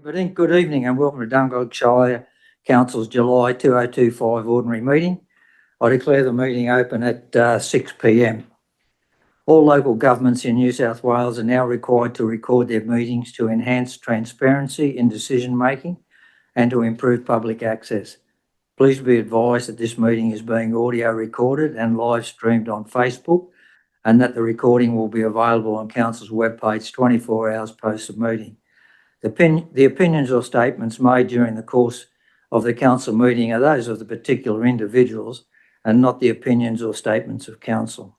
Good evening and welcome to Dungog Shire Council's July 2025 Ordinary Meeting. I declare the meeting open at 6 p.m. All local governments in New South Wales are now required to record their meetings to enhance transparency in decision making and to improve public access. Please be advised that this meeting is being audio recorded and live streamed on Facebook, and that the recording will be available on Council's webpage 24 hours post the meeting. The opinions or statements made during the course of the council meeting are those of the particular individuals and not the opinions or statements of council.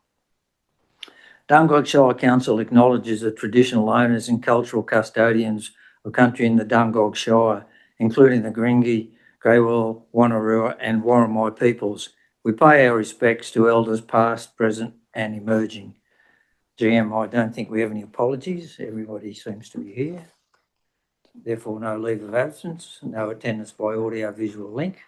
Dungog Shire Council acknowledges the traditional owners and cultural custodians of country in the Dungog Shire, including the Gringi, Greywell, Wanneroo and Warramai peoples. We pay our respects to elders past, present and emerging. GM, I don't think we have any apologies. Everybody seems to be here. Therefore, no leave of absence, no attendance by audio visual link.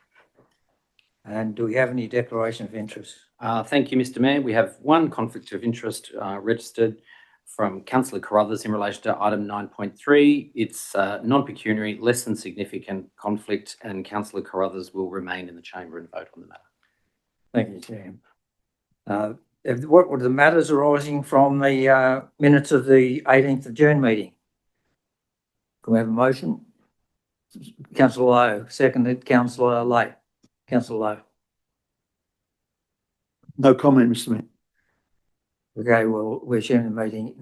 And do we have any declaration of interest? Thank you, Mr. Mayor. We have one conflict of interest registered from Councillor Carruthers in relation to item 9.3. It's non-pecuniary, less than significant conflict, and Councillor Carruthers will remain in the chamber and vote on the matter. Thank you, GM. What were the matters arising from the minutes of the 18th of June meeting? Can we have a motion? Councillor Lowe, seconded. Councillor Lay. Councillor Lowe. No comment, Mr. Mayor. Okay, well, we're sharing the meeting.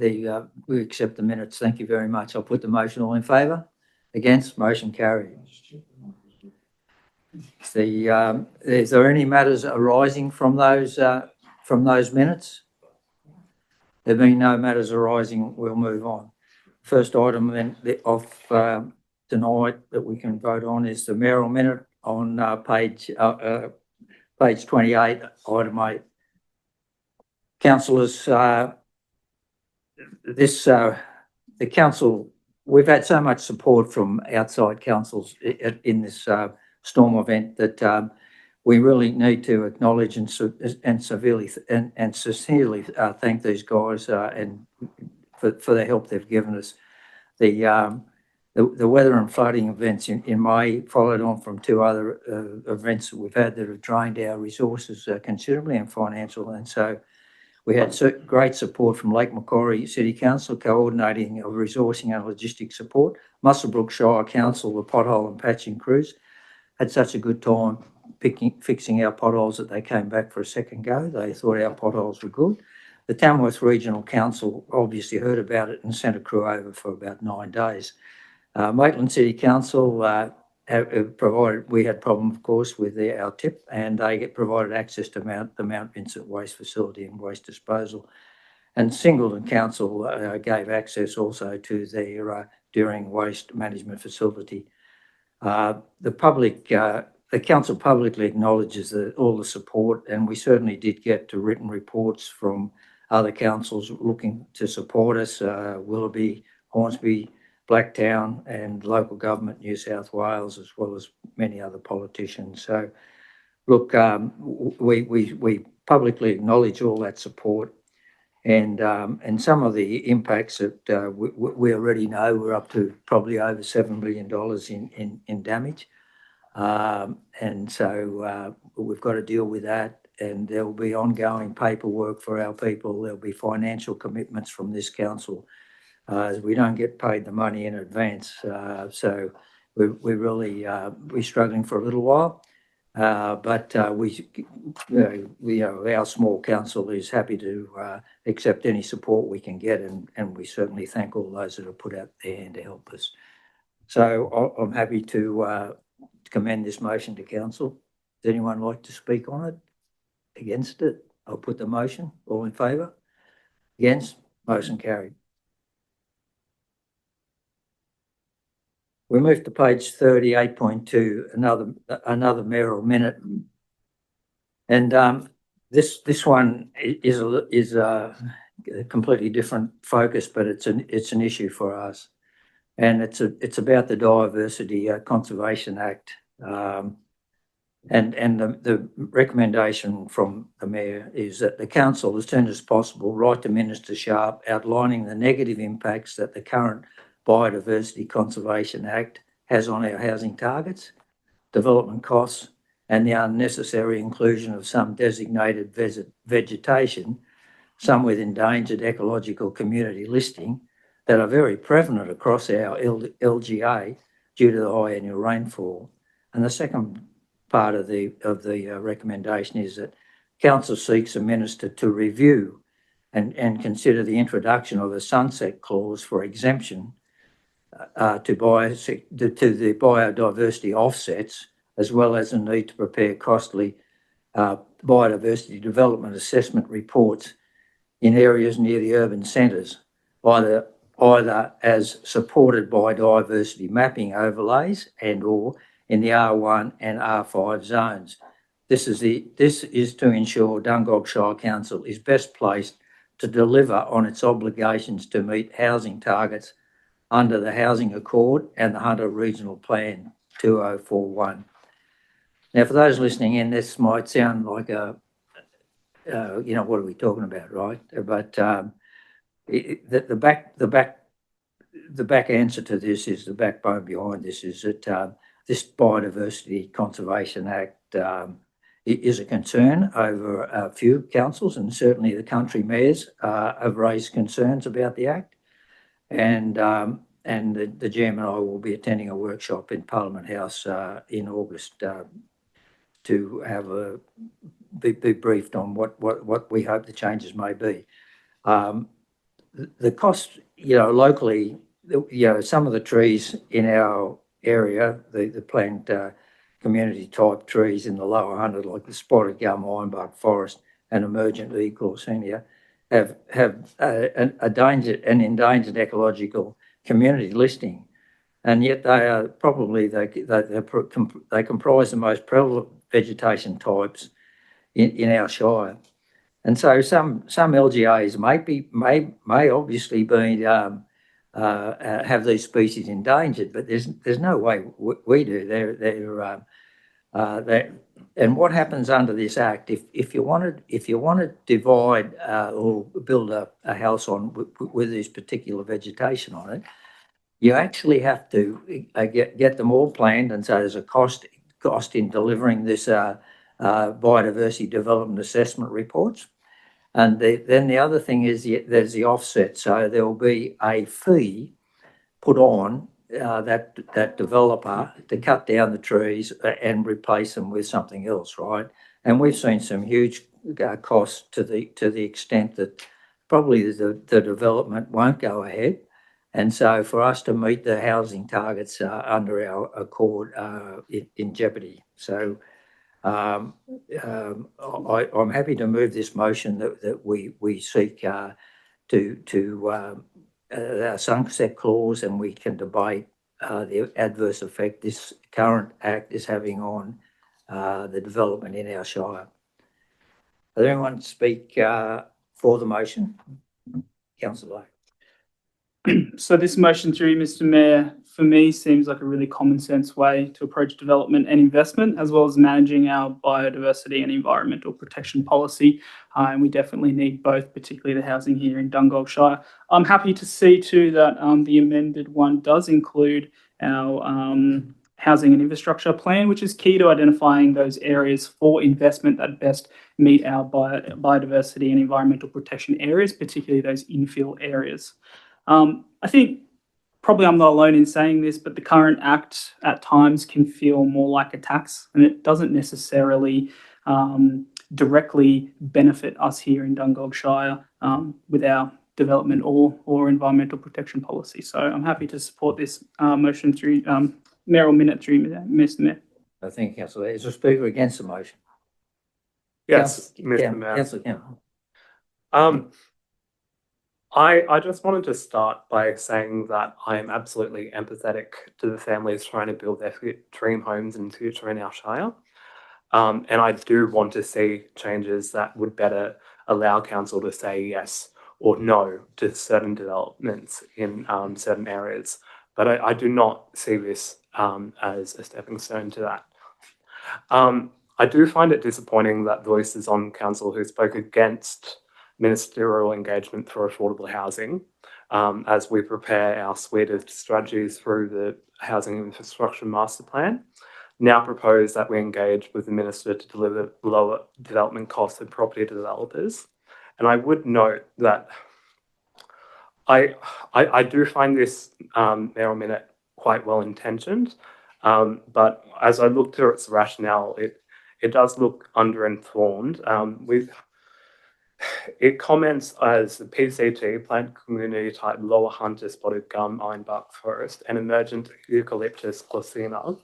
We accept the minutes. Thank you very much. I'll put the motion. All in favour? Against? Motion carried. Is there any matters arising from those minutes? There being no matters arising, we'll move on. First item then of tonight that we can vote on is the Mayoral Minute on page 28, item 8. Councillors, the council, we've had so much support from outside councils in this storm event that we really need to acknowledge and sincerely thank these guys and for the help they've given us. The weather and flooding events in May followed on from two other events that we've had that have drained our resources considerably and financial. And so we had great support from Lake Macquarie City Council, coordinating of resourcing and logistics support. Muswellbrook Shire Council, the pothole and patching crews, had such a good time fixing our potholes that they came back for a second go. They thought our potholes were good. The Tamworth Regional Council obviously heard about it and sent a crew over for about 9 days. Maitland City Council provided, we had problem, of course, with our tip, and they provided access to the Mount Vincent Waste Facility and waste disposal. And Singleton Council gave access also to their Deering Waste Management Facility. The council publicly acknowledges all the support, and we certainly did get written reports from other councils looking to support us, Willoughby, Hornsby, Blacktown and local government, New South Wales, as well as many other politicians. So look, we publicly acknowledge all that support and some of the impacts that we already know. We're up to probably over $7 million in damage. And so we've got to deal with that, and there will be ongoing paperwork for our people. There'll be financial commitments from this council as we don't get paid the money in advance. So we're really we're struggling for a little while, but our small council is happy to accept any support we can get, and we certainly thank all those that have put out their hand to help us. So I'm happy to commend this motion to council. Does anyone like to speak on it? Against it? I'll put the motion. All in favour? Against? Motion carried. We move to page 38.2, another Mayoral Minute, and this one is a completely different focus, but it's an issue for us, and it's about the Biodiversity Conservation Act, and the recommendation from the Mayor is that the council, as soon as possible, write to Minister Sharp outlining the negative impacts that the current Biodiversity Conservation Act has on our housing targets, development costs, and the unnecessary inclusion of some designated vegetation, some with endangered ecological community listing, that are very prevalent across our LGA due to the high annual rainfall. And the second part of the recommendation is that Council seeks a minister to review and consider the introduction of a sunset clause for exemption to the biodiversity offsets, as well as the need to prepare costly biodiversity development assessment reports in areas near the urban centres, either as supported by diversity mapping overlays and or in the R1 and R5 zones. This is to ensure Dungog Shire Council is best placed to deliver on its obligations to meet housing targets under the Housing Accord and the Hunter Regional Plan 2041. Now, for those listening in, this might sound like what are we talking about, right? But the back answer to this is, the backbone behind this is that this Biodiversity Conservation Act is a concern over a few councils, and certainly the country mayors have raised concerns about the Act. And the Chairman and I will be attending a workshop in Parliament House in August to have be briefed on what we hope the changes may be. The cost, locally, some of the trees in our area, the plant community type trees in the lower 100, like the spotted gum ironbark forest and emergent Glaucinia, have an endangered ecological community listing, and yet they are probably they comprise the most prevalent vegetation types in our shire. And so some LGAs may obviously be have these species endangered, but there's no way we do. And what happens under this Act, if you want to divide or build a house with this particular vegetation on it, you actually have to get them all planned, and so there's a cost in delivering this biodiversity development assessment reports. And then the other thing is there's the offset. So there will be a fee put on that developer to cut down the trees and replace them with something else, right? And we've seen some huge costs to the extent that probably the development won't go ahead. And so for us to meet the housing targets under our accord in jeopardy. So I'm happy to move this motion that we seek to a sunset clause, and we can debate the adverse effect this current Act is having on the development in our shire. Are there anyone to speak for the motion? Councillor Lake. So this motion through, Mr. Mayor, for me seems like a really common sense way to approach development and investment, as well as managing our biodiversity and environmental protection policy. And we definitely need both, particularly the housing here in Dungog Shire. I'm happy to see too that the amended one does include our housing and infrastructure plan, which is key to identifying those areas for investment that best meet our biodiversity and environmental protection areas, particularly those infill areas. I think probably I'm not alone in saying this, but the current Act at times can feel more like a tax, and it doesn't necessarily directly benefit us here in Dungog Shire with our development or environmental protection policy. So I'm happy to support this motion through Mayoral Minute through Mr. Mayor. I think, Councillor, is a speaker against the motion? Yes, Mr. Mayor. Councillor Campbell. I just wanted to start by saying that I am absolutely empathetic to the families trying to build their dream homes in the future in our shire. And I do want to see changes that would better allow council to say yes or no to certain developments in certain areas. But I do not see this as a stepping stone to that. I do find it disappointing that voices on council who spoke against ministerial engagement for affordable housing as we prepare our suite of strategies through the Housing Infrastructure Master Plan. Now propose that we engage with the Minister to deliver lower development costs of property developers. And I would note that I do find this Mayoral Minute quite well intentioned, but as I look through its rationale, it does look underinformed. It comments as the PCT, plant community type lower hunter spotted gum ironbark forest, and emergent Eucalyptus glossina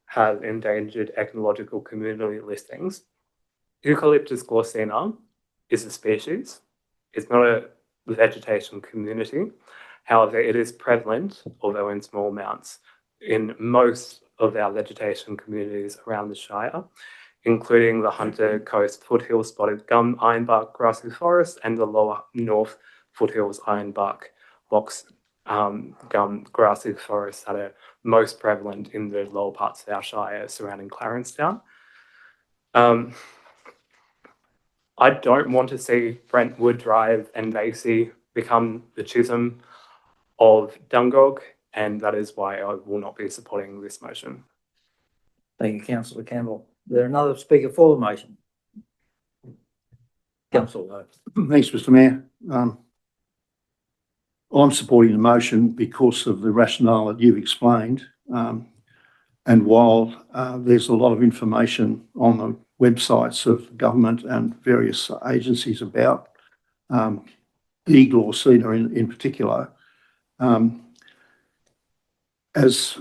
have endangered ecological community listings. Eucalyptus glossina is a species. It's not a vegetation community. However, it is prevalent, although in small amounts, in most of our vegetation communities around the Shire, including the Hunter Coast Foothills Spotted Gum Ironbark Grassy Forest and the Lower North Foothills Ironbark Box Gum Grassy Forests that are most prevalent in the lower parts of our Shire surrounding Clarencetown. I don't want to see Brentwood Drive and Macy become the Chisholm of Dungog, and that is why I will not be supporting this motion. Thank you, Councillor Campbell. Is there another speaker for the motion? Councillor Lowe. Thanks, Mr. Mayor. I'm supporting the motion because of the rationale that you've explained. And while there's a lot of information on the websites of government and various agencies about glossina in particular, as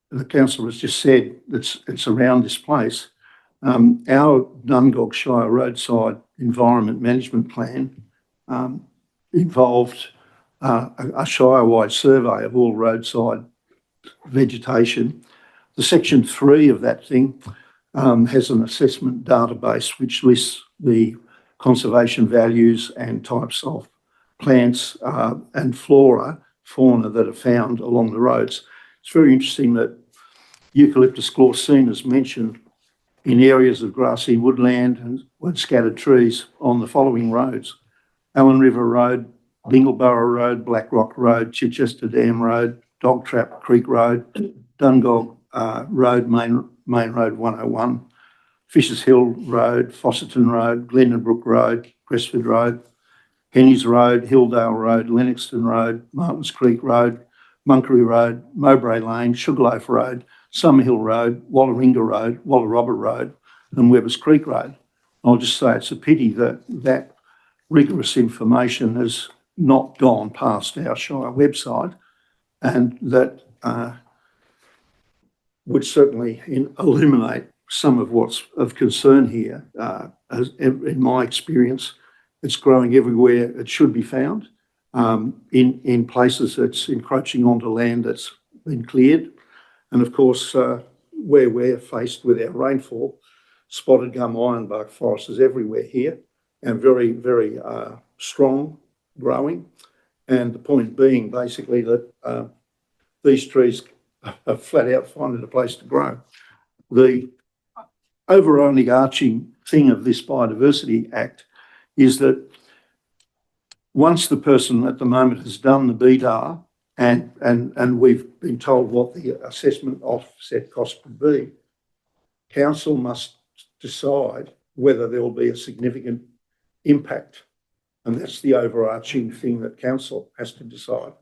the councillor has just said, it's around this place. Our Dungog Shire Roadside Environment Management Plan involved a Shire-wide survey of all roadside vegetation. The section 3 of that thing has an assessment database which lists the conservation values and types of plants and fauna that are found along the roads. It's very interesting that Eucalyptus glossina is mentioned in areas of grassy woodland and scattered trees on the following roads: Allen River Road, Dingleborough Road, Black Rock Road, Chichester Dam Road, Dog Trap Creek Road, Dungog Road, Main Road 101, Fishers Hill Road, Fosserton Road, Glendonbrook Road, Crestford Road, Hennies Road, Hilldale Road, Lennoxton Road, Martins Creek Road, Monkery Road, Mowbray Lane, Sugarloaf Road, Summerhill Road, Wallarringa Road, Wallarobber Road, and Webbers Creek Road. I'll just say it's a pity that that rigorous information has not gone past our Shire website, and that would certainly illuminate some of what's of concern here. As in my experience, it's growing everywhere it should be found, in places that's encroaching onto land that's been cleared. And of course, where we're faced with our rainfall, spotted gum ironbark forest is everywhere here, and very, very strong, growing. And the point being basically that these trees are flat out finding a place to grow. The overarching thing of this Biodiversity Act is that once the person at the moment has done the BDAR and we've been told what the assessment offset cost would be, council must decide whether there will be a significant impact. And that's the overarching thing that council has to decide.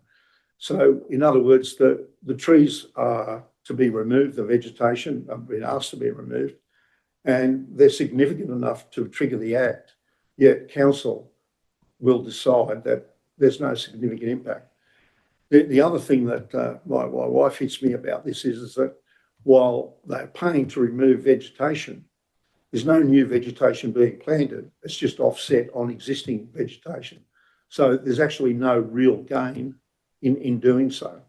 So in other words, the trees are to be removed, the vegetation have been asked to be removed, and they're significant enough to trigger the act, yet council will decide that there's no significant impact. The other thing that my wife hits me about this is that while they're paying to remove vegetation, there's no new vegetation being planted. It's just offset on existing vegetation. So there's actually no real gain in doing so.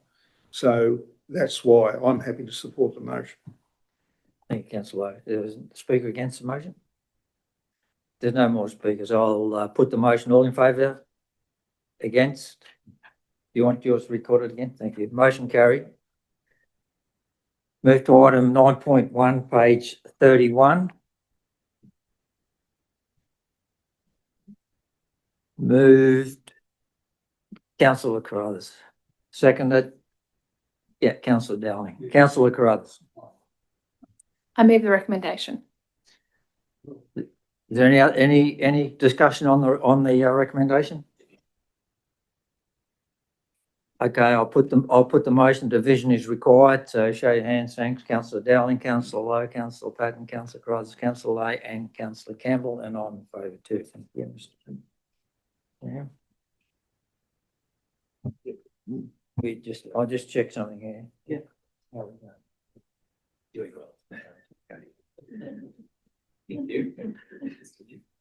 So that's why I'm happy to support the motion. Thank you, Councillor Lowe. Is the speaker against the motion? There's no more speakers. I'll put the motion. All in favour? Against? You want yours recorded again? Thank you. Motion carried. Move to item 9.1, page 31. Moved. Councillor Carruthers. Seconded. Yeah, Councillor Dowling. Councillor Carruthers. I move the recommendation. Is there any discussion on the recommendation? Okay, I'll put the motion. Division is required. So show your hands. Thanks, Councillor Dowling, Councillor Lowe, Councillor Patton, Councillor Carruthers, Councillor Lay, and Councillor Campbell, and I'm in favour too. Thank you, Mr. Yeah. I'll just check something here. Yeah. There we go. Doing well.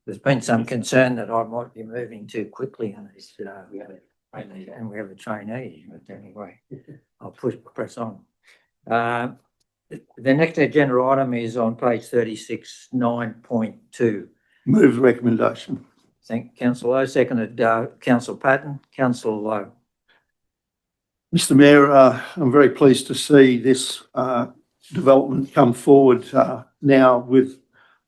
There's been some concern that I might be moving too quickly in this, and we have a trainee, but anyway, I'll press on. The next agenda item is on page 36, 9.2. Move the recommendation. Thank Councillor Lowe. Seconded, Councillor Patton. Councillor Lowe. Mr Mayor, I'm very pleased to see this development come forward now with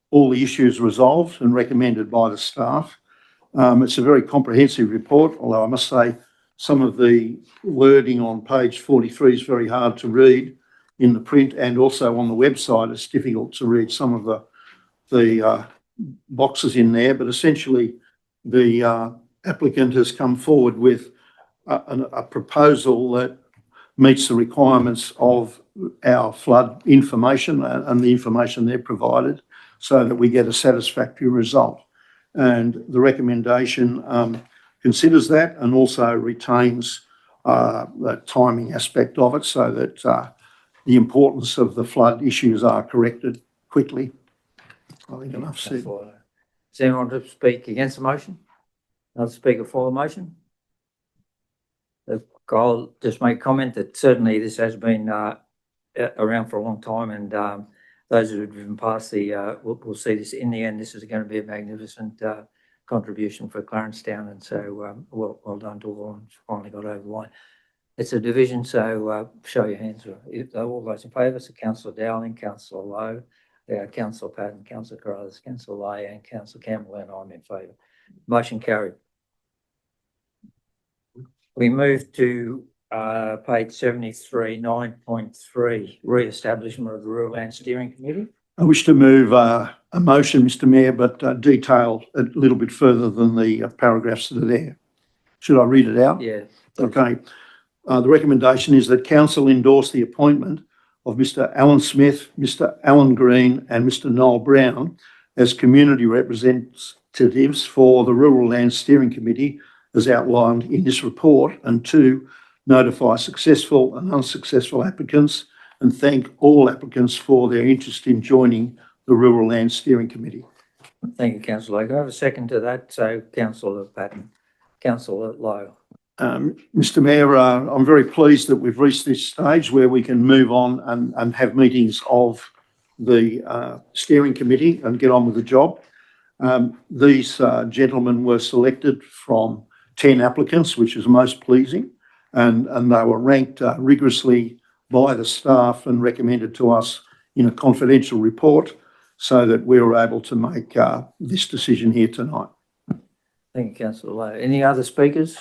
all the issues resolved and recommended by the staff. It's a very comprehensive report, although I must say some of the wording on page 43 is very hard to read in the print, and also on the website it's difficult to read some of the boxes in there, but essentially the applicant has come forward with a proposal that meets the requirements of our flood information and the information they're provided, so that we get a satisfactory result. And the recommendation considers that and also retains the timing aspect of it, so that the importance of the flood issues are corrected quickly. I think enough said. Does anyone want to speak against the motion? Another speaker for the motion? I'll just make a comment that certainly this has been around for a long time, and those who have driven past will see this. In the end, this is going to be a magnificent contribution for Clarencetown, and so well done to all, and finally got over the line. It's a division, so show your hands. All those in favour, so Councillor Dowling, Councillor Lowe, Councillor Patton, Councillor Carruthers, Councillor Lay, and Councillor Campbell, and I'm in favour. Motion carried. We move to page 73, 9.3, re-establishment of the Rural Land Steering Committee. I wish to move a motion, Mr Mayor, but detail a little bit further than the paragraphs that are there. Should I read it out? Yeah. Okay. The recommendation is that Council endorse the appointment of Mr Alan Smith, Mr Alan Green and Mr Noel Brown as community representatives for the Rural Land Steering Committee as outlined in this report, and two, notify successful and unsuccessful applicants and thank all applicants for their interest in joining the Rural Land Steering Committee. Thank you, Councillor Lowe. Can I have a second to that? So Councillor Patton, Councillor Lowe. Mr Mayor, I'm very pleased that we've reached this stage where we can move on and have meetings of the steering committee and get on with the job. These gentlemen were selected from 10 applicants, which is most pleasing, and they were ranked rigorously by the staff and recommended to us in a confidential report, so that we were able to make this decision here tonight. Thank you, Councillor Lowe. Any other speakers?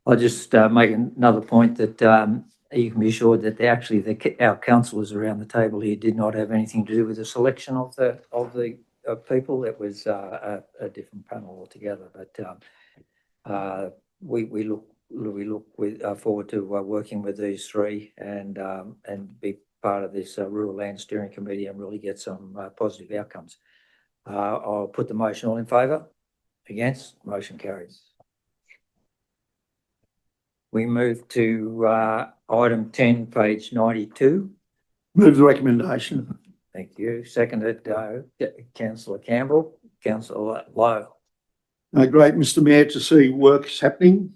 I'll just make another point that you can be assured that our councillors around the table here did not have anything to do with the selection of the people. It was a different panel altogether. But we look forward to working with these three and be part of this Rural Land Steering Committee and really get some positive outcomes. I'll put the motion. All in favour? Against? Motion carries. We move to item 10, page 92. Move the recommendation. Thank you. Seconded, Councillor Campbell. Councillor Lowe. Great, Mr Mayor, to see work's happening.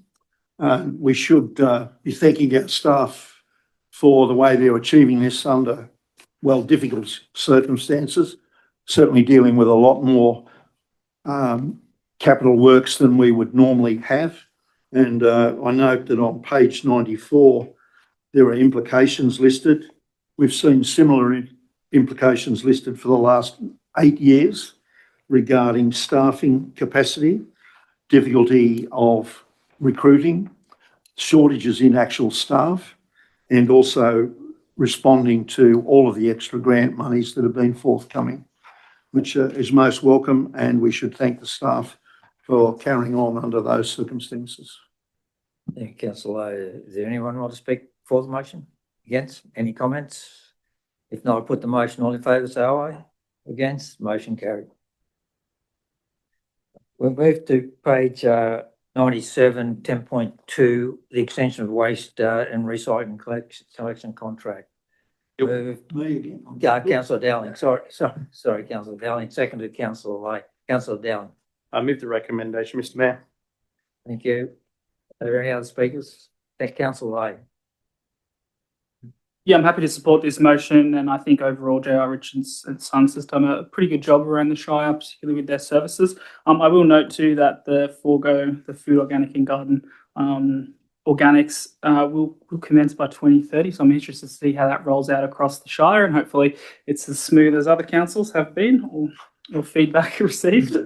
We should be thanking our staff for the way they're achieving this under, well, difficult circumstances, certainly dealing with a lot more capital works than we would normally have. And I note that on page 94, there are implications listed. We've seen similar implications listed for the last 8 years regarding staffing capacity. difficulty of recruiting, shortages in actual staff, and also responding to all of the extra grant monies that have been forthcoming, which is most welcome, and we should thank the staff for carrying on under those circumstances. Thank you, Councillor. Is there anyone want to speak for the motion? Against? Any comments? If not, I'll put the motion. All in favour, say aye. Against? Motion carried. We'll move to page 97, 10.2, the extension of waste and recycling collection contract. Move. Me again. Councillor Dowling. Sorry, Councillor Dowling. Seconded, Councillor Lay. Councillor Dowling. I move the recommendation, Mr. Mayor. Thank you. Are there any other speakers? Thank Councillor Lay. Yeah, I'm happy to support this motion, and I think overall J.R. Richards and Sons has done a pretty good job around the Shire, particularly with their services. I will note too that the food, organic and garden organics will commence by 2030. So I'm interested to see how that rolls out across the Shire, and hopefully it's as smooth as other councils have been, or feedback received.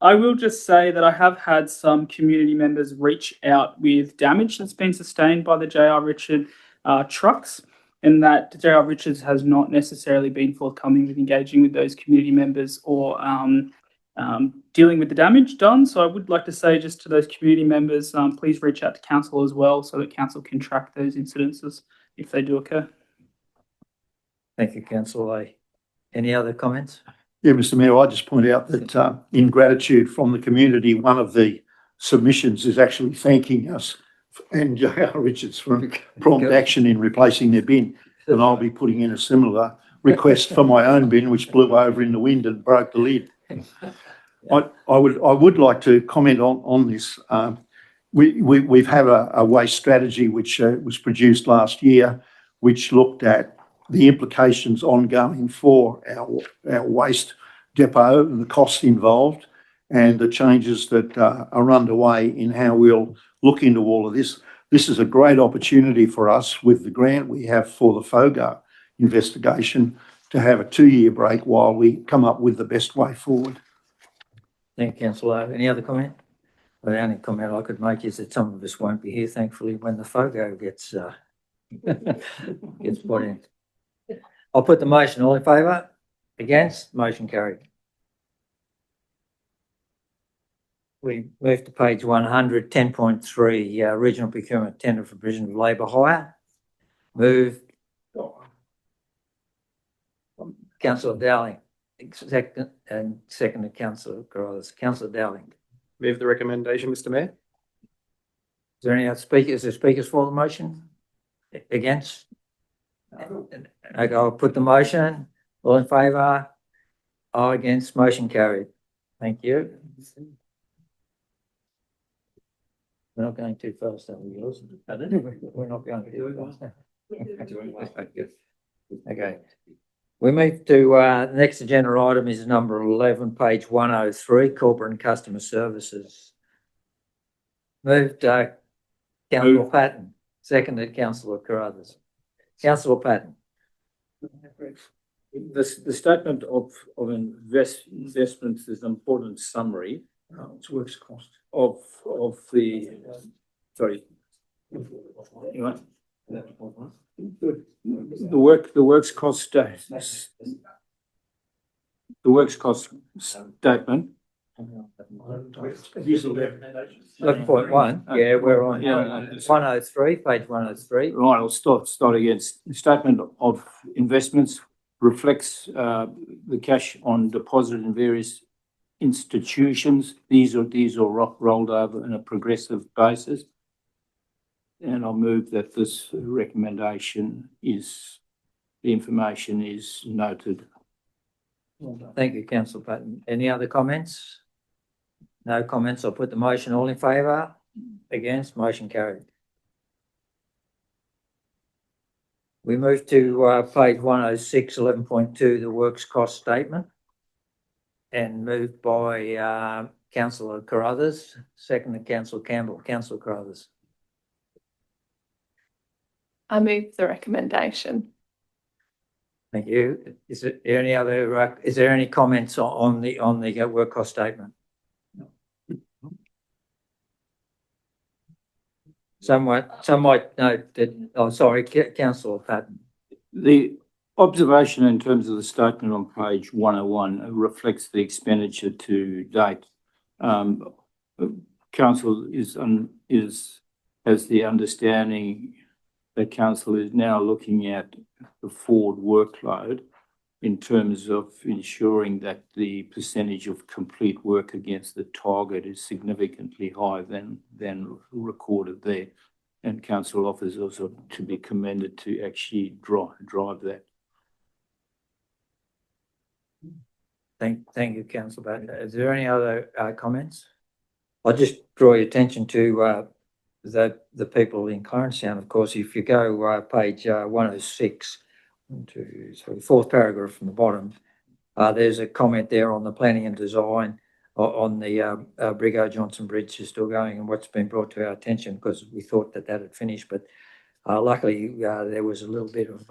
I will just say that I have had some community members reach out with damage that's been sustained by the J.R. Richard trucks, and that J.R. Richards has not necessarily been forthcoming with engaging with those community members or dealing with the damage done. So I would like to say just to those community members, please reach out to council as well so that council can track those incidences if they do occur. Thank you, Councillor Lay. Any other comments? Yeah, Mr. Mayor, I just point out that in gratitude from the community, one of the submissions is actually thanking us and J.R. Richards for prompt action in replacing their bin. And I'll be putting in a similar request for my own bin, which blew over in the wind and broke the lid. I would like to comment on this. We've had a waste strategy which was produced last year, which looked at the implications ongoing for our waste depot and the costs involved, and the changes that are underway in how we'll look into all of this. This is a great opportunity for us with the grant we have for the FOGO investigation to have a 2-year break while we come up with the best way forward. Thank you, Councillor. Any other comment? Well, the only comment I could make is that some of us won't be here, thankfully, when the FOGO gets put in. I'll put the motion. All in favour? Against? Motion carried. We move to page 100, 10.3, Regional Procurement Tender for Provision of Labour Hire. Move. Councillor Dowling. Seconded, Councillor Carruthers. Councillor Dowling. Move the recommendation, Mr. Mayor. Is there any other speakers? Is there speakers for the motion? Against? Okay, I'll put the motion. All in favour? All against? Motion carried. Thank you. We're not going too fast, are we, yours? We're not going too fast. Okay. We move to the next agenda item is number 11, page 103, Corporate and Customer Services. Moved Councillor Patton, seconded Councillor Carruthers. Councillor Patton. The statement of investments is an important summary. It's works cost. Of the sorry. You want? The works cost statement. 11.1. Yeah, we're on 103, page 103. Right, I'll start again. The statement of investments reflects the cash on deposit in various institutions. These are rolled over on a progressive basis. And I'll move that this recommendation is, the information is noted. Thank you, Councillor Patton. Any other comments? No comments. I'll put the motion. All in favour? Against? Motion carried. We move to page 106, 11.2, the works cost statement, and moved by Councillor Carruthers, seconded Councillor Campbell. Councillor Carruthers. I move the recommendation. Thank you. Is there any other, is there any comments on the work cost statement? Some might note that, oh, sorry, Councillor Patton. The observation in terms of the statement on page 101 reflects the expenditure to date. Council has the understanding that council is now looking at the forward workload in terms of ensuring that the percentage of complete work against the target is significantly higher than recorded there. And council offers also to be commended to actually drive that. Thank you, Councillor Patton. Is there any other comments? I'll just draw your attention to the people in Clarence Town. Of course, if you go page 106, 1, 2, 3, fourth paragraph from the bottom, there's a comment there on the planning and design on the Brigo Johnson Bridge is still going, and what's been brought to our attention because we thought that had finished, but luckily there was a little bit of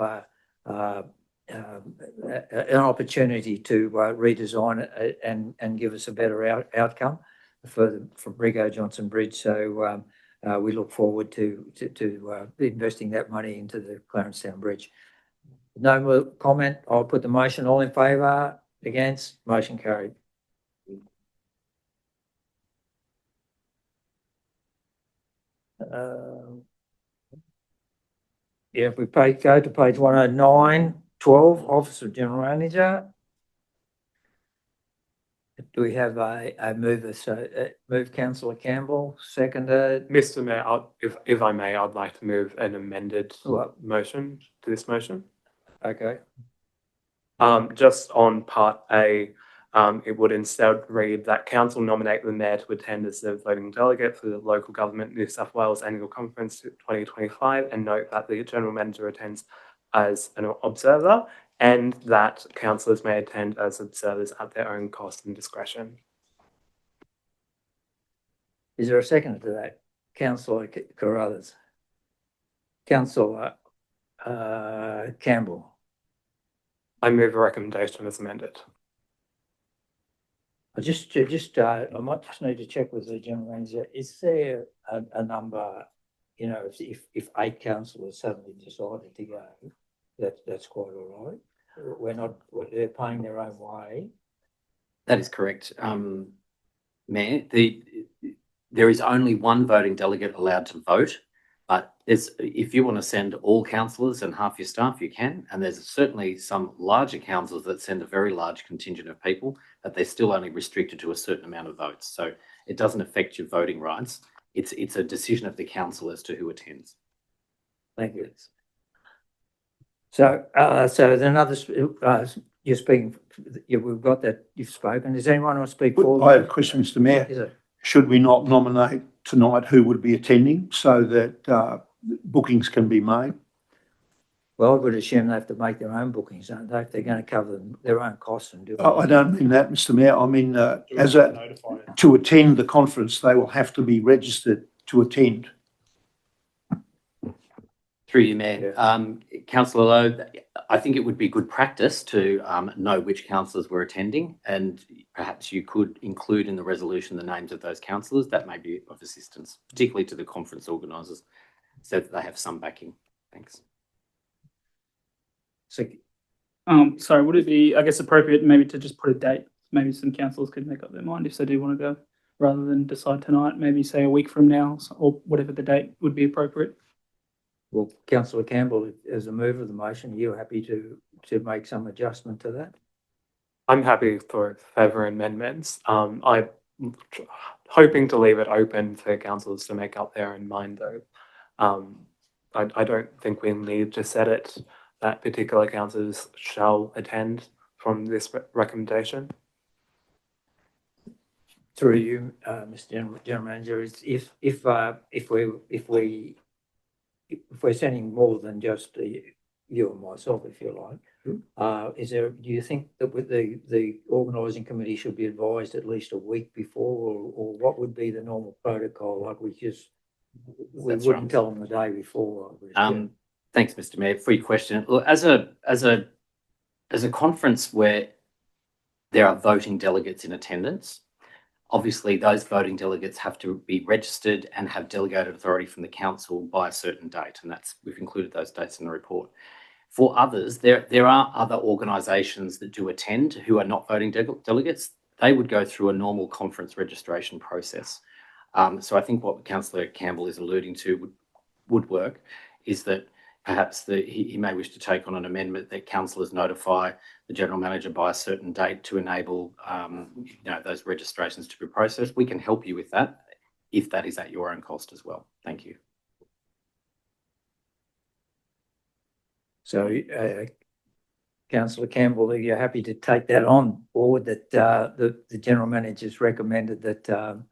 an opportunity to redesign it and give us a better outcome for Brigo Johnson Bridge. So we look forward to investing that money into the Clarence Town Bridge. No more comment. I'll put the motion. All in favour? Against? Motion carried. If we go to page 109, 12, Office of General Manager. Do we have a mover? So move Councillor Campbell, seconded. Mr. Mayor, if I may, I'd like to move an amended motion to this motion. Okay. Just on part A, it would instead read that council nominate the mayor to attend as the voting delegate for the Local Government New South Wales Annual Conference 2025, and note that the general manager attends as an observer, and that councillors may attend as observers at their own cost and discretion. Is there a second to that? Councillor Carruthers. Councillor Campbell. I move a recommendation as amended. I might just need to check with the general manager. Is there a number, you know, if 8 councillors suddenly decided to go, that's quite all right. They're paying their own way. That is correct, Mayor. There is only one voting delegate allowed to vote, but if you want to send all councillors and half your staff, you can. And there's certainly some larger councils that send a very large contingent of people, but they're still only restricted to a certain amount of votes. So it doesn't affect your voting rights. It's a decision of the council as to who attends. Thank you. So then others, you're speaking. We've got that. You've spoken. Does anyone want to speak for? I have a question, Mr. Mayor. Is it? Should we not nominate tonight who would be attending so that bookings can be made? Well, I would assume they have to make their own bookings, don't they? If they're going to cover their own costs and do it. I don't mean that, Mr. Mayor. I mean, to attend the conference, they will have to be registered to attend. Through you, Mayor. Councillor Lowe, I think it would be good practice to know which councillors were attending, and perhaps you could include in the resolution the names of those councillors. That may be of assistance, particularly to the conference organisers, so that they have some backing. Thanks. So, sorry, would it be, I guess, appropriate maybe to just put a date? Maybe some councillors could make up their mind if they do want to go, rather than decide tonight, maybe say a week from now, or whatever the date would be appropriate. well, Councillor Campbell, as a mover of the motion, are you happy to make some adjustment to that? I'm happy for further amendments. I'm hoping to leave it open for councillors to make up their own mind, though. I don't think we need to set it that particular councillors shall attend from this recommendation. Through you, Mr. General Manager, if we're sending more than just you and myself, if you like, do you think that with the organising committee should be advised at least a week before, or what would be the normal protocol? Like we wouldn't tell them the day before. Thanks, Mr. Mayor, for your question. Look, as a as a conference where there are voting delegates in attendance, obviously those voting delegates have to be registered and have delegated authority from the council by a certain date, and we've included those dates in the report. For others, there are other organisations that do attend who are not voting delegates. They would go through a normal conference registration process. So I think what Councillor Campbell is alluding to would work, is that perhaps he may wish to take on an amendment that councillors notify the general manager by a certain date to enable those registrations to be processed. We can help you with that if that is at your own cost as well. Thank you. So, Councillor Campbell, are you happy to take that on board, that the general manager's recommended that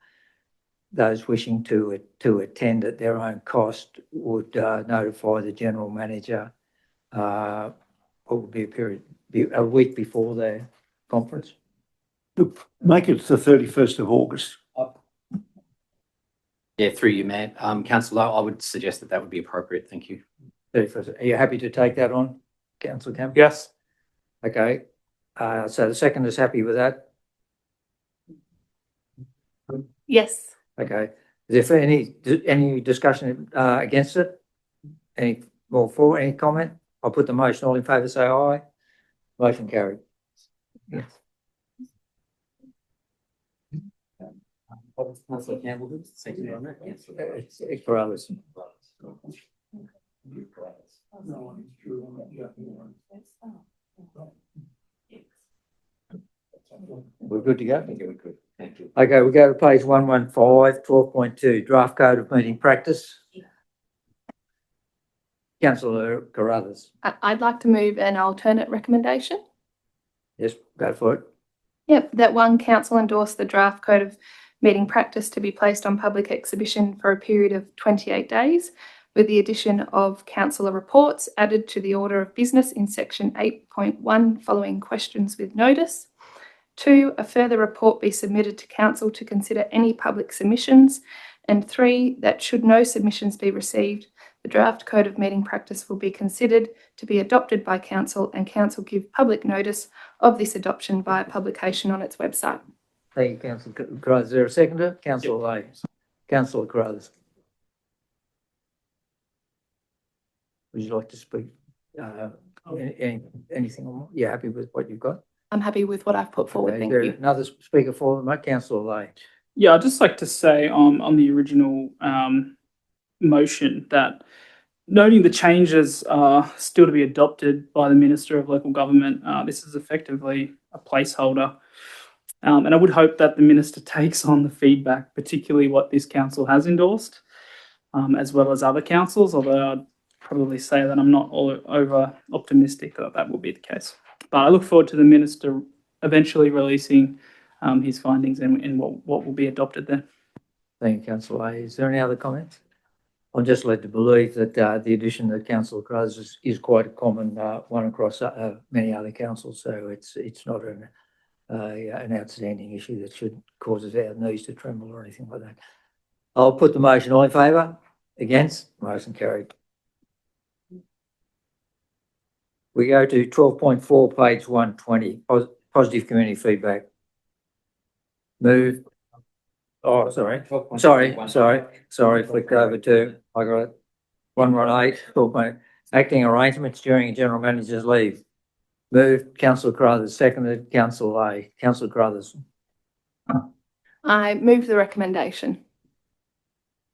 those wishing to attend at their own cost would notify the general manager what would be a week before the conference? Look, make it the 31st of August. Yeah, through you, Mayor. Councillor Lowe, I would suggest that would be appropriate. Thank you. 31st. Are you happy to take that on, Councillor Campbell? Yes. Okay. So the second is happy with that? Yes. Okay. Is there any discussion against it? Any more for, any comment? I'll put the motion. All in favour say aye. Motion carried. Yes. Councillor Campbell, thank you. It's for others. We're good to go? We're good. Thank you. Okay, we go to page 115, 12.2, draft code of meeting practice. Councillor Carruthers. I'd like to move an alternate recommendation. Yes, go for it. Yep, that one, council endorse the draft code of meeting practice to be placed on public exhibition for a period of 28 days, with the addition of councillor reports added to the order of business in section 8.1 following questions with notice. 2, a further report be submitted to council to consider any public submissions. And 3, that should no submissions be received, the draft code of meeting practice will be considered to be adopted by council, and council give public notice of this adoption via publication on its website. Thank you, Councillor Carruthers. Is there a seconder? Councillor Lay. Councillor Carruthers. Would you like to speak? Anything on? You're happy with what you've got? I'm happy with what I've put forward. Okay, Thank is there you. another speaker for them? Councillor Lay. Yeah, I'd just like to say on the original motion that noting the changes are still to be adopted by the Minister of Local Government, this is effectively a placeholder. And I would hope that the Minister takes on the feedback, particularly what this council has endorsed, as well as other councils, although I'd probably say that I'm not all over optimistic that will be the case. But I look forward to the Minister eventually releasing his findings and what will be adopted there. Thank you, Councillor Lay. Is there any other comments? I'm just led to believe that the addition of Councillor Carruthers is quite a common one across many other councils, so it's not an outstanding issue that should cause us our knees to tremble or anything like that. I'll put the motion. All in favour? Against? Motion carried. We go to 12.4, page 120, positive community feedback. Move. Oh, sorry, flicked over to, I got it. 118, acting arrangements during a general manager's leave. Moved, Councillor Carruthers, seconded, Councillor Lay. Councillor Carruthers. I move the recommendation.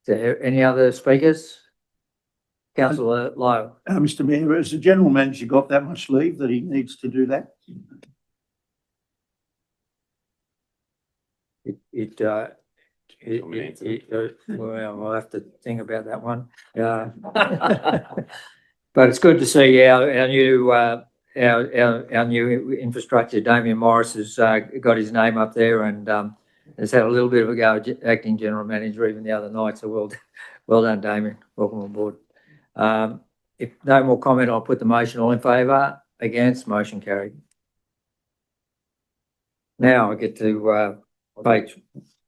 Is there any other speakers? Councillor Lowe. Mr Mayor, has the general manager got that much leave that he needs to do that? Well, I'll have to think about that one. But it's good to see our new infrastructure. Damien Morris has got his name up there and has had a little bit of a go at acting general manager even the other night. So well done, Damien. Welcome on board. If no more comment, I'll put the motion. All in favour? Against? Motion carried. Now I get to page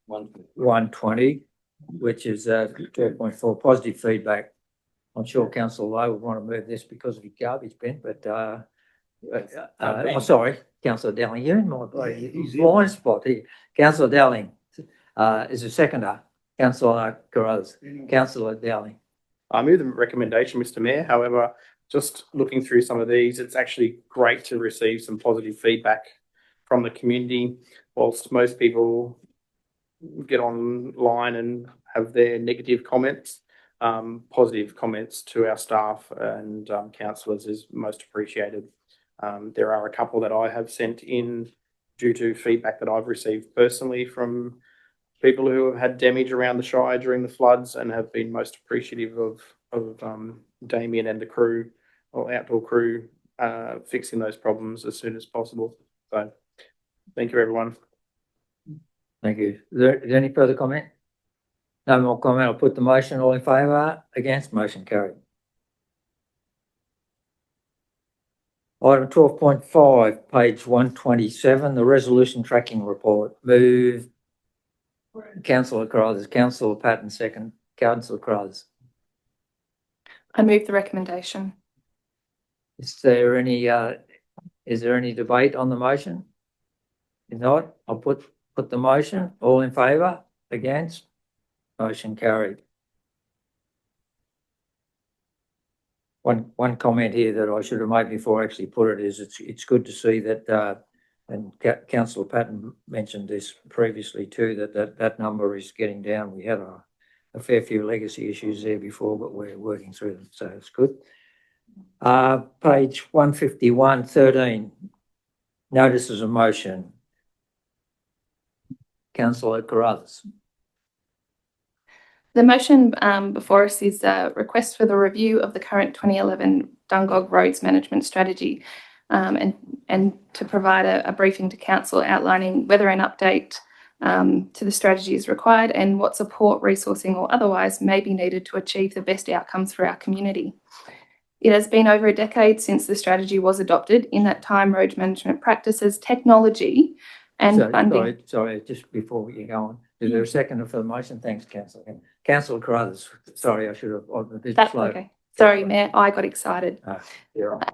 120, which is 12.4, positive feedback. I'm sure Councillor Lowe would want to move this because of his garbage bin, but Sorry, Councillor Dowling, you're in my blind spot here. Councillor Dowling is a seconder. Councillor Carruthers. Councillor Dowling. I move the recommendation, Mr. Mayor. However, just looking through some of these, it's actually great to receive some positive feedback from the community. Whilst most people get online and have their negative comments, positive comments to our staff and councillors is most appreciated. There are a couple that I have sent in due to feedback that I've received personally from people who have had damage around the Shire during the floods and have been most appreciative of Damien and the crew or outdoor crew fixing those problems as soon as possible. So thank you, everyone. Thank you. Is there any further comment? No more comment. I'll put the motion. All in favour? Against? Motion carried. Item 12.5, page 127, the resolution tracking report. Move Councillor Carruthers. Councillor Patton, second. Councillor Carruthers. I move the recommendation. Is there any debate on the motion? If not, I'll put the motion. All in favour? Against? Motion carried. One comment here that I should have made before I actually put it is it's good to see that, and Councillor Patton mentioned this previously too, that number is getting down. We had a fair few legacy issues there before, but we're working through them, so it's good. Page 151, 13, notices of motion. Councillor Carruthers. The motion before us is a request for the review of the current 2011 Dungog Roads Management Strategy and to provide a briefing to Council outlining whether an update to the strategy is required and what support, resourcing or otherwise may be needed to achieve the best outcomes for our community. It has been over a decade since the strategy was adopted. In that time, road management practices, technology and funding. Sorry, just before you go on, is there a second for the motion? Thanks, Councillor. Councillor Carruthers, sorry, I should have, I'm a bit slow. Okay. Sorry, Mayor, I got excited. You're right.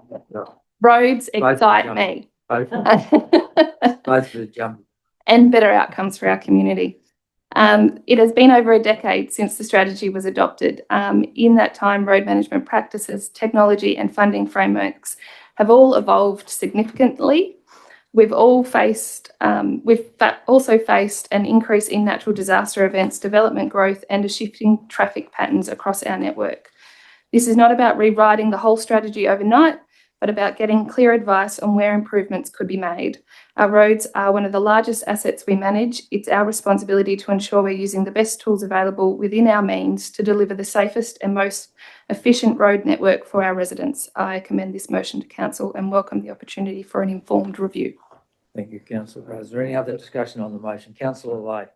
Roads excite me. Both of the jump. And better outcomes for our community. It has been over a decade since the strategy was adopted. In that time, road management practices, technology and funding frameworks have all evolved significantly. We've also faced an increase in natural disaster events, development growth and a shifting traffic patterns across our network. This is not about rewriting the whole strategy overnight, but about getting clear advice on where improvements could be made. Our roads are one of the largest assets we manage. It's our responsibility to ensure we're using the best tools available within our means to deliver the safest and most efficient road network for our residents. I commend this motion to Council and welcome the opportunity for an informed review. Thank you, Councillor. Is there any other discussion on the motion? Councillor Lay.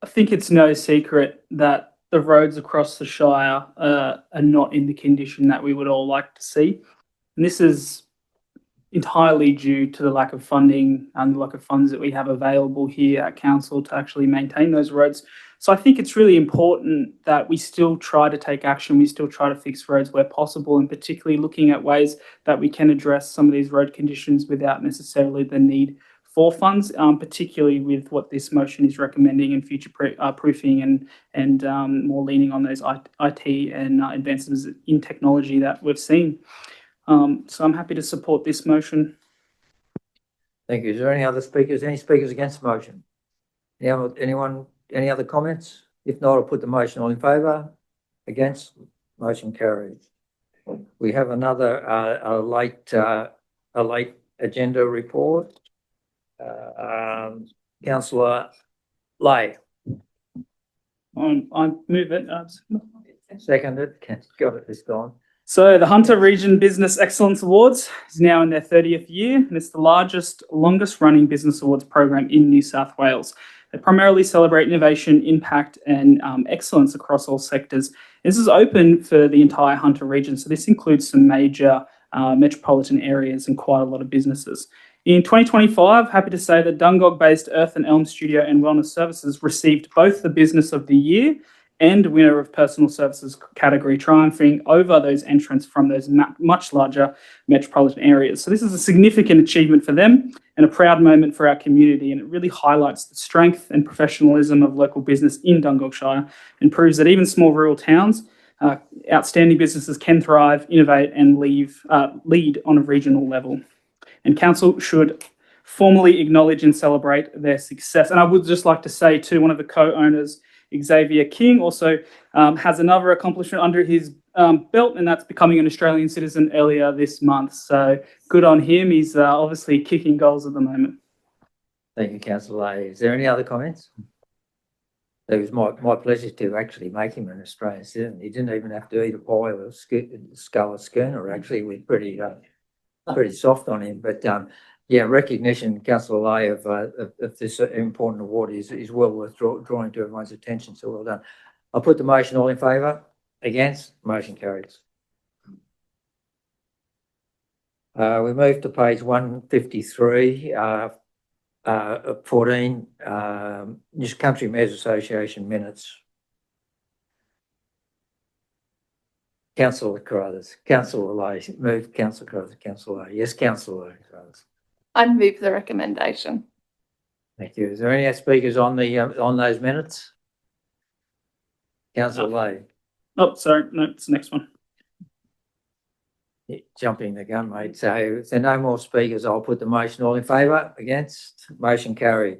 I think it's no secret that the roads across the Shire are not in the condition that we would all like to see. And this is entirely due to the lack of funding and the lack of funds that we have available here at Council to actually maintain those roads. So I think it's really important that we still try to take action. We still try to fix roads where possible, and particularly looking at ways that we can address some of these road conditions without necessarily the need for funds, particularly with what this motion is recommending in future proofing and more leaning on those IT and advances in technology that we've seen. So I'm happy to support this motion. Thank you. Is there any other speakers? Any speakers against the motion? Anyone? Any other comments? If not, I'll put the motion. All in favour? Against? Motion carried. We have another a late agenda report. Councillor Lay. I move it. Seconded. Got it this time. So the Hunter Region Business Excellence Awards is now in their 30th year, and it's the largest, longest running business awards program in New South Wales. They primarily celebrate innovation, impact and excellence across all sectors. This is open for the entire Hunter region, so this includes some major metropolitan areas and quite a lot of businesses. In 2025, happy to say that Dungog-based Earth and Elm Studio and Wellness Services received both the Business of the Year and winner of personal services category, triumphing over those entrants from those much larger metropolitan areas. So this is a significant achievement for them and a proud moment for our community, and it really highlights the strength and professionalism of local business in Dungog Shire and proves that even small rural towns, outstanding businesses can thrive, innovate and lead on a regional level. And council should formally acknowledge and celebrate their success. And I would just like to say too, one of the co-owners, Xavier King, also has another accomplishment under his belt, and that's becoming an Australian citizen earlier this month. So good on him. He's obviously kicking goals at the moment. Thank you, Councillor Lay. Is there any other comments? It was my pleasure to actually make him an Australian citizen. He didn't even have to eat a pie or skull or schooner. Actually, we're pretty soft on him. But yeah, recognition, Councillor Lay, of this important award is well worth drawing to everyone's attention. So well done. I'll put the motion. All in favour? Against? Motion carries. We move to page 153. 14, New Country Mayors Association minutes. Councillor Carruthers, Councillor Lay, move. Councillor Carruthers, Councillor Lay. Yes, Councillor Carruthers. I move the recommendation. Thank you. Is there any speakers on the on those minutes? Councillor Lay. Oh, sorry, no, it's the next one. Jumping the gun, mate. So if there are no more speakers, I'll put the motion. All in favour? Against? Motion carried.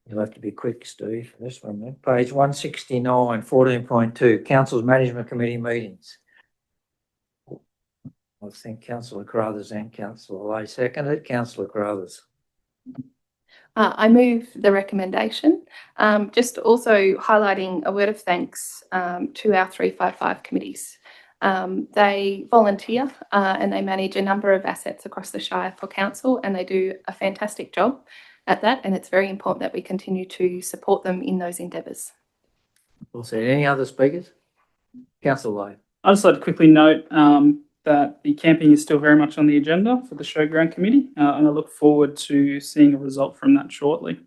You'll have to be quick, Steve, for this one then. Page 169, 14.2, Council's Management Committee meetings. I think Councillor Carruthers and Councillor Lay seconded. Councillor Carruthers. I move the recommendation. Just also highlighting a word of thanks to our 355 committees. They volunteer and they manage a number of assets across the Shire for Council, and they do a fantastic job at that, and it's very important that we continue to support them in those endeavours. Also, any other speakers? Councillor Lay. I'd just like to quickly note that the camping is still very much on the agenda for the Showground Committee, and I look forward to seeing a result from that shortly.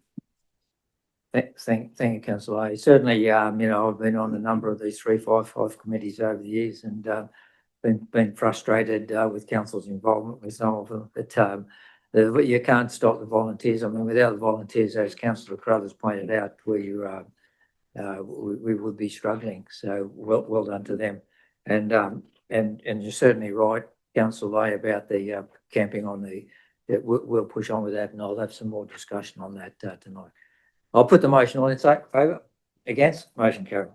Thank you, Councillor Lay. Certainly, you know, I've been on a number of these 355 committees over the years and been frustrated with council's involvement with some of them. But you can't stop the volunteers. I mean, without the volunteers, as Councillor Carruthers pointed out, we would be struggling. So well done to them. And you're certainly right, Councillor Lay, about the camping on the. We'll push on with that, and I'll have some more discussion on that tonight. I'll put the motion. All in favour? Against? Motion carried.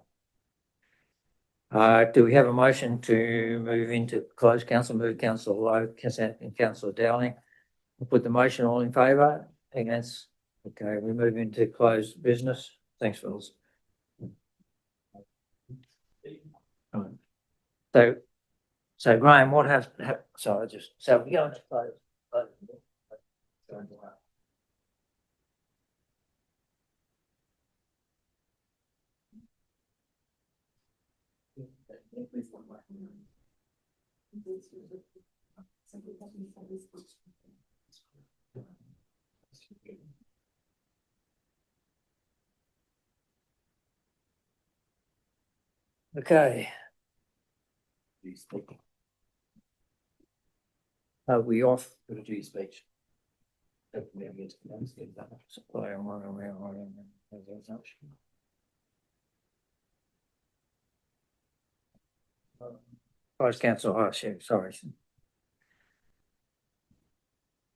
Do we have a motion to move into closed council? Move Councillor Lowe and Councillor Dowling. We'll put the motion. All in favour? Against? Okay, we move into closed business. Thanks, Phils. So Graham, what has sorry, so we go into closed. Okay. Are we off for the G speech? Vice Council, sorry.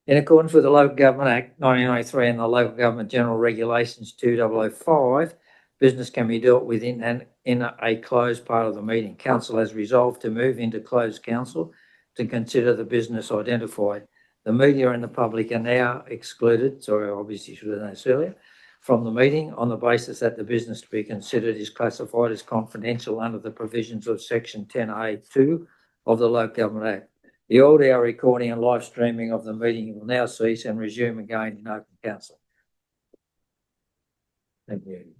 In accordance with the Local Government Act 1993 and the Local Government General Regulations 2005, business can be dealt with in a closed part of the meeting. Council has resolved to move into closed council to consider the business identified. The media and the public are now excluded, sorry, I obviously should have done this earlier, from the meeting on the basis that the business to be considered is classified as confidential under the provisions of Section 10A(2) of the Local Government Act. The audio recording and live streaming of the meeting will now cease and resume again in open council. Thank you.